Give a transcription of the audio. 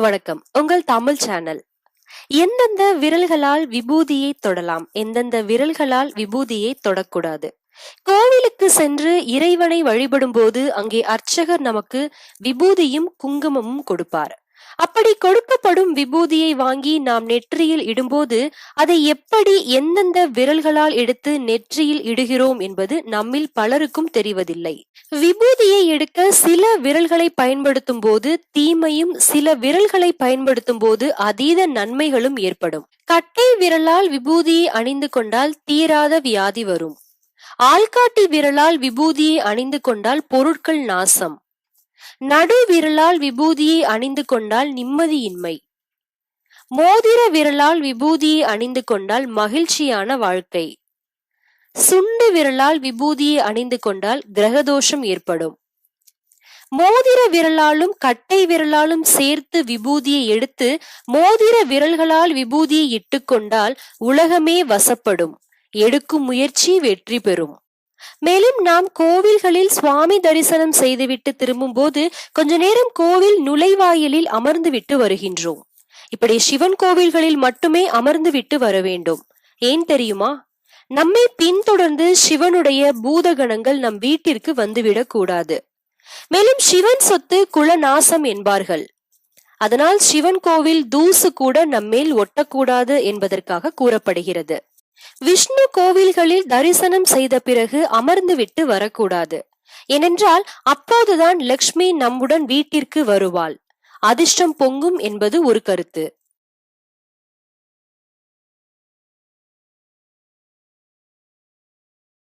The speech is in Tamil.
வணக்கம். உங்கள் தமிழ் சேனல். எந்தெந்த விரல்களால் விபூதியை தொடலாம், எந்தெந்த விரல்களால் விபூதியை தொடக்கூடாது? கோவிலுக்கு சென்று இறைவனை வழிபடும் போது அங்கே அர்ச்சகர் நமக்கு விபூதியும் குங்குமமும் கொடுப்பார். அப்படி கொடுக்கப்படும் விபூதியை வாங்கி நாம் நெற்றியில் இடும்போது அதை எப்படி எந்தெந்த விரல்களால் எடுத்து நெற்றியில் இடுகிறோம் என்பது நம்மில் பலருக்கும் தெரிவதில்லை. விபூதியை எடுக்க சில விரல்களை பயன்படுத்தும் போது தீமையும், சில விரல்களை பயன்படுத்தும் போது அதீத நன்மைகளும் ஏற்படும். கட்டை விரலால் விபூதியை அணிந்து கொண்டால் தீராத வியாதி வரும். ஆள்காட்டி விரலால் விபூதியை அணிந்து கொண்டால் பொருட்கள் நாசம். நடு விரலால் விபூதியை அணிந்து கொண்டால் நிம்மதியின்மை. மோதிர விரலால் விபூதியை அணிந்து கொண்டால் மகிழ்ச்சியான வாழ்க்கை. சுண்டு விரலால் விபூதியை அணிந்து கொண்டால் கிரகதோஷம் ஏற்படும். மோதிர விரலாலும் கட்டை விரலாலும் சேர்த்து விபூதியை எடுத்து மோதிர விரல்களால் விபூதியை இட்டுக்கொண்டால் உலகமே வசப்படும். எடுக்கும் முயற்சி வெற்றி பெறும். மேலும் நாம் கோவில்களில் சுவாமி தரிசனம் செய்துவிட்டு திரும்பும் போது கொஞ்ச நேரம் கோவில் நுழைவாயிலில் அமர்ந்து விட்டு வருகின்றோம். இப்படி சிவன் கோவில்களில் மட்டுமே அமர்ந்து விட்டு வர வேண்டும். ஏன் தெரியுமா? நம்மை பின்தொடர்ந்து சிவனுடைய பூதகணங்கள் நம் வீட்டிற்கு வந்துவிடக் கூடாது. மேலும் சிவன் சொத்து குலநாசம் என்பார்கள். அதனால் சிவன் கோவில் தூசு கூட நம்மேல் ஒட்டக்கூடாது என்பதற்காக கூறப்படுகிறது. விஷ்ணு கோவில்களில் தரிசனம் செய்த பிறகு அமர்ந்து விட்டு வரக்கூடாது. ஏனென்றால் அப்போதுதான் லக்ஷ்மி நம்முடன் வீட்டிற்கு வருவாள், அதிர்ஷ்டம் பொங்கும் என்பது ஒரு கருத்து.